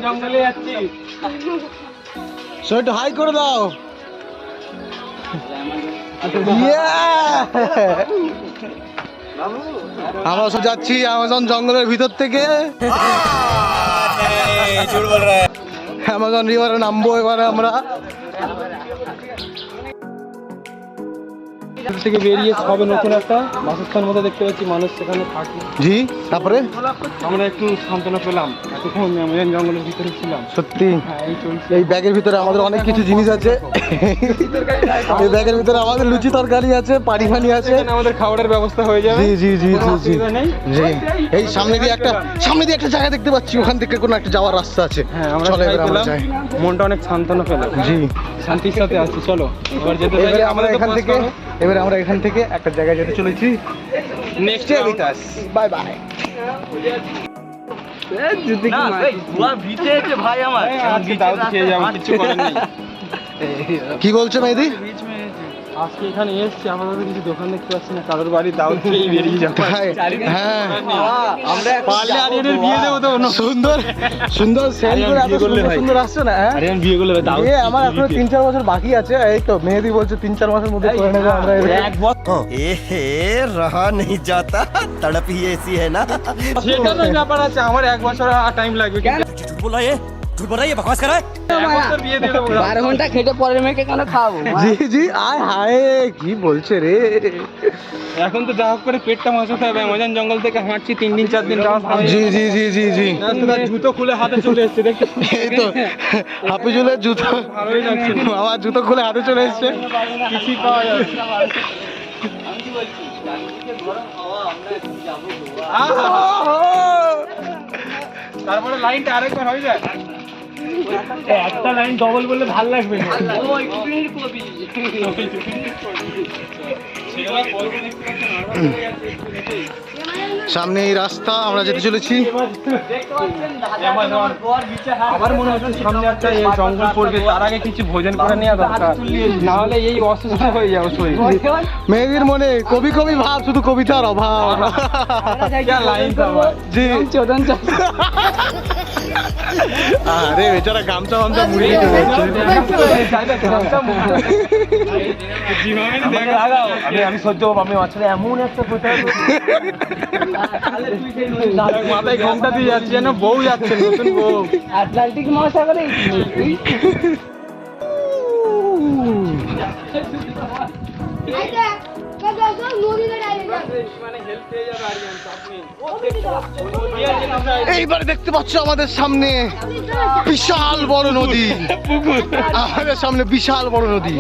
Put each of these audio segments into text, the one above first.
জঙ্গলে যাচ্ছি, হাই করে দাও। আমরা সব যাচ্ছি অ্যামাজন জঙ্গলের ভিতর থেকে অ্যামাজন রিভারে নামবো এবারে আমরা। থেকে বেরিয়ে সবে নতুন একটা বাসস্থান মতো দেখতে পাচ্ছি, মানুষ সেখানে থাকে। জি, তারপরে আমরা একটু সান্ত্বনা পেলাম, এতক্ষণ অ্যামাজন জঙ্গলের ভিতরে ছিলাম। সত্যি হ্যাঁ, এই চলছে। এই ব্যাগের ভিতরে আমাদের অনেক কিছু জিনিস আছে। এই ব্যাগের ভিতরে আমাদের লুচি তরকারি আছে, পানি ফানি আছে, আমাদের খাবারের ব্যবস্থা হয়ে যাবে। জি জি জি জি জি নেই। জি। এই সামনে দিয়ে একটা জায়গা দেখতে পাচ্ছি, ওখান থেকে কোনো একটা যাওয়ার রাস্তা আছে। হ্যাঁ, আমরা চলো এবার আমরা যাই। মনটা অনেক সান্ত্বনা পেলাম। জি, শান্তির সাথে আছি। চলো এবার যেতে এবারে আমরা এখান থেকে একটা জায়গায় যেতে চলেছি। Next with us. Bye bye. ভাই আমার খেয়ে যাবো, কিছু করার নেই। কি বলছো মেহেদি? আজকে এখানে এসছি, আমাদের কিছু দোকান দেখতে পাচ্ছি না, কারোর বাড়ি দাওয়াত খেয়ে বেরিয়ে যাবো। হ্যাঁ, আমরা পারলে আরিয়ানের বিয়ে দেবো তো। সুন্দর সুন্দর সেলগুলো এত সুন্দর আসছে না। আরিয়ান বিয়ে করলে দাও। আমার এখনো 3-4 বছর বাকি আছে। এই তো মেহেদি বলছে 3-4 মাসের মধ্যে করে নেবো আমরা। এক বছর रहा नहीं जाता, तड़प ही ऐसी है ना। সেটা তো ব্যাপার আছে, আমার 1 বছর টাইম লাগবে। झूठ बोला ये, झूठ बोला ये, बकवास कर रहा है। 1 বছর বিয়ে দিয়ে দেবো। 12 ঘন্টা খেটে পরের মেয়েকে কেন খাওয়াবো? জি জি, আয় হায় কি বলছে রে। এখন তো যা হোক করে পেটটা মাসাতে হবে। অ্যামাজন জঙ্গল থেকে হাঁটছি 3 দিন 4 দিন রাস্তা। জি জি জি জি জি। জুতো খুলে হাতে চলে এসছে, দেখতে এই তো হাফিজুলের জুতো, ভালোই লাগছে। আমার জুতো খুলে হাতে চলে এসছে। কিছুই পাওয়া যাচ্ছে না। তারপরে লাইনটা আরেকবার হয়ে যায়। একটা লাইন ডবল বললে ভালো লাগবে না। সামনে এই রাস্তা, আমরা যেতে চলেছি। আবার মনে হচ্ছে সামনে একটা এই জঙ্গল পড়বে, তার আগে কিছু ভোজন করে নেওয়া দরকার, না হলে এই অসুস্থ হয়ে যাবে শরীর। মেহেদির মনে কবি কবি ভাব, শুধু কবিতার অভাব। লাইন জি, চোদন আরে বেচারা গামছা গামছা মুড়ি দিতে আমি সহ্য করবো। আমি মাঝখানে এমন একটা মাথায় ঘন্টা দিয়ে যাচ্ছে, যেন বউ যাচ্ছে, নতুন বউ। আটলান্টিক মহাসাগরে এইবার দেখতে পাচ্ছ আমাদের সামনে বিশাল বড় নদী। আমাদের সামনে বিশাল বড় নদী।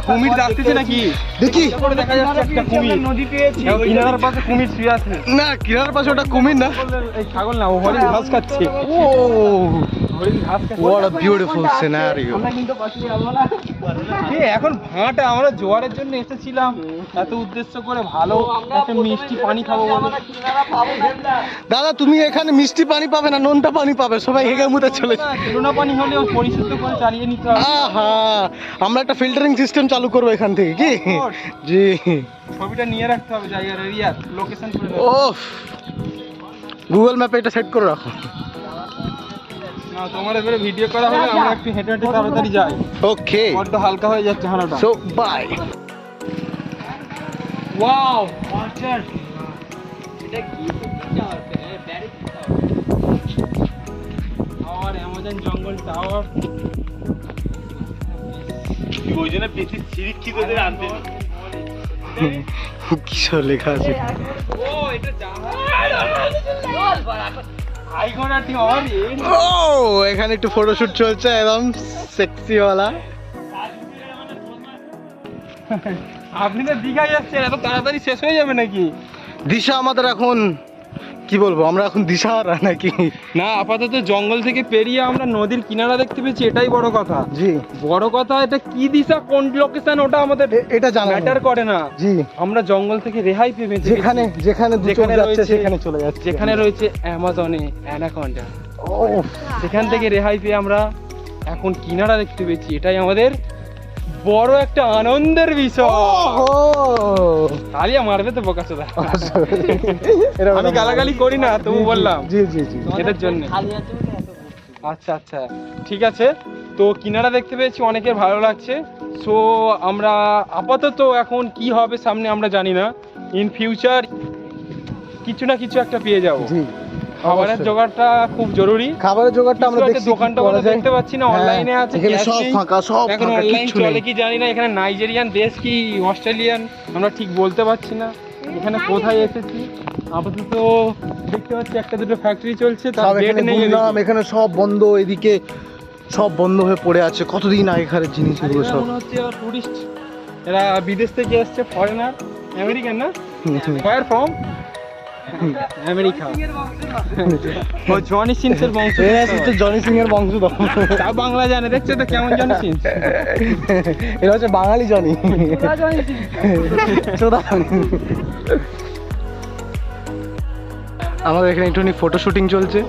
কুমির যাচ্ছে নাকি দেখি, দেখা যাচ্ছে একটা কুমির। নদী পেয়েছি, কিনারার পাশে কুমির শুয়ে আছে। না কিনার পাশে ওটা কুমির না, এই ছাগল না, ও হরিণ ঘাস খাচ্ছে। ও হরিণ ঘাস খাচ্ছে। what a beautiful scenario। এখন ভাঁটা, আমরা জোয়ারের জন্য এসেছিলাম এত উদ্দেশ্য করে, ভালো একটা মিষ্টি পানি খাবো বলে। দাদা তুমি এখানে মিষ্টি পানি পাবে না, নোনতা পানি পাবে, সবাই হেগে মুতে চলেছে। নোনা পানি হলেও পরিশুদ্ধ করে চালিয়ে নিতে হবে। আহা, আমরা একটা ফিল্টারিং সিস্টেম চালু করবো এখান থেকে, কি? জি, ছবিটা নিয়ে রাখতে হবে, জায়গার এরিয়া লোকেশন করে। ওফ, গুগল ম্যাপে এটা সেট করে রাখো। না, তোমার এবারে ভিডিও করা হবে, আমরা একটু হেঁটে হেঁটে তাড়াতাড়ি যাই। ওকে, বড্ড হালকা হয়ে যাচ্ছে হাঁটাটা। So bye. Wow, water. এটা কি টাওয়ার, অ্যামাজন জঙ্গল টাওয়ার। ওই জন্য বেশি শিক্ষিতদের আনতে কিসব লেখা আছে? ও এটা জাহাজ। আইকনের টাওয়ার। ও এখানে একটু ফটোশুট চলছে, একদম সেক্সি ওয়ালা। আপনি তো দীঘায় যাচ্ছেন, এত তাড়াতাড়ি শেষ হয়ে যাবে নাকি? দিশা আমাদের এখন কি বলবো, আমরা এখন দিশাহারা নাকি? না, আপাতত জঙ্গল থেকে পেরিয়ে আমরা নদীর কিনারা দেখতে পেয়েছি, এটাই বড় কথা। জি, বড় কথা এটা কি দিশা, কোন লোকেশন, ওটা আমাদের এটা জানা ম্যাটার করে না। জি, আমরা জঙ্গল থেকে রেহাই পেয়ে যেখানে যেখানে যেখানে যাচ্ছে রয়েছে, সেখানে চলে যাচ্ছে, যেখানে রয়েছে অ্যামাজনে অ্যানাকন্ডা, ও সেখান থেকে রেহাই পেয়ে আমরা এখন কিনারা দেখতে পেয়েছি, এটাই আমাদের বড় একটা আনন্দের বিষয়। ও তালিয়া মারবে তো বোকাচোদা। আমি গালাগালি করি না, তবু বললাম জি জি জি এদের জন্য। আচ্ছা আচ্ছা ঠিক আছে। তো কিনারা দেখতে পেয়েছি, অনেকের ভালো লাগছে। সো আমরা আপাতত এখন কি হবে সামনে আমরা জানি না। ইন ফিউচার কিছু না কিছু একটা পেয়ে যাবো। জি খাবারের অবশ্যই। জোগাড়টা খুব জরুরি। খাবারের জোগাড়টা আমরা কিছু একটা দেখছি দোকানটা কি করা যায়। দেখতে পাচ্ছি না, হ্যাঁ, অনলাইনে আছে, এখানে cash সব নেই। ফাঁকা, সব এখন ফাঁকা, অনলাইন কিচ্ছু চলে নেই। কি জানি না, এখানে নাইজেরিয়ান দেশ কি অস্ট্রেলিয়ান আমরা ঠিক বলতে পারছি না। এখানে কোথায় এসেছি আপাতত দেখতে পাচ্ছি একটা দুটো ফ্যাক্টরি চলছে, তার সব ডেট এখানে নেই। ঘুরলাম, এখানে সব বন্ধ, এদিকে সব বন্ধ হয়ে পড়ে আছে। কতদিন আগেকার জিনিস এগুলো সব। মনে হচ্ছে টুরিস্ট, এরা বিদেশ থেকে এসছে, ফরেনার, আমেরিকান না, ফায়ার ফ্রম আমেরিকা। ও জনি সিনসের বংশ। এরা হচ্ছে জনি সিং এর বংশ তো। তা বাংলা জানে, দেখছো তো কেমন জনি সিনস। এরা হচ্ছে বাঙালি জনি। চোদা জনি। আমাদের এখানে একটুখানি ফটো শুটিং চলছে।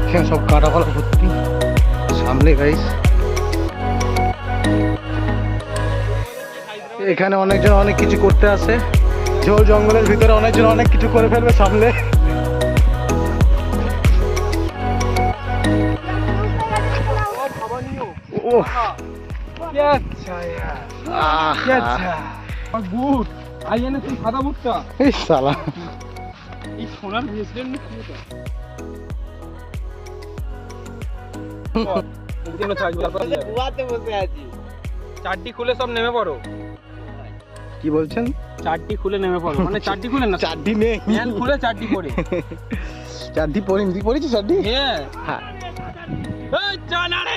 এখানে সব কাটা ফালা ভর্তি সামনে গাইস। এখানে অনেকজন অনেক কিছু করতে আসে, ঝোল জঙ্গলের ভিতরে অনেকজন অনেক কিছু করে ফেলবে সামনে। ওহ, क्या अच्छा यार, क्या अच्छा। और बुट आइए ना, तुम सादा बुटটা এই শালা এই সোনার ব্রেসলেট না কি এটা? এদিকে চার্জ তারপর বুয়াতে বসে আছি। চারটি খুলে সব নেমে পড়ো। কি বলছেন? চারটি খুলে নেমে পড়ো, মানে চারটি খুলে না, চাড্ডি নেই, প্যান্ট খুলে চারটি পরে। চাড্ডি পরিনি, তুই পরেছিস চাড্ডি? হ্যাঁ হ্যাঁ। এই জানা রে।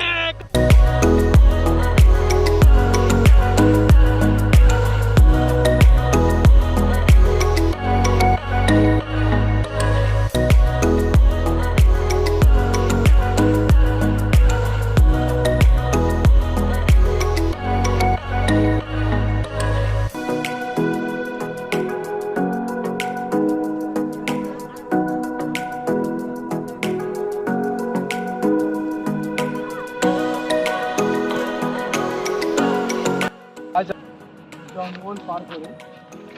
জঙ্গল পার করে,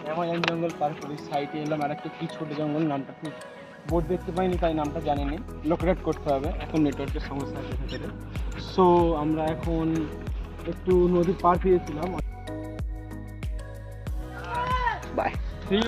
অ্যামাজন জঙ্গল পার করে সাইডে এলাম আর একটা কি ছোট জঙ্গল, নামটা ঠিক বোর্ড দেখতে পাইনি তাই নামটা জানিনি, লোকেট করতে হবে, এখন নেটওয়ার্কের সমস্যা আছে ভেতরে। সো আমরা এখন একটু নদীর পার পেয়েছিলাম। বাই। 3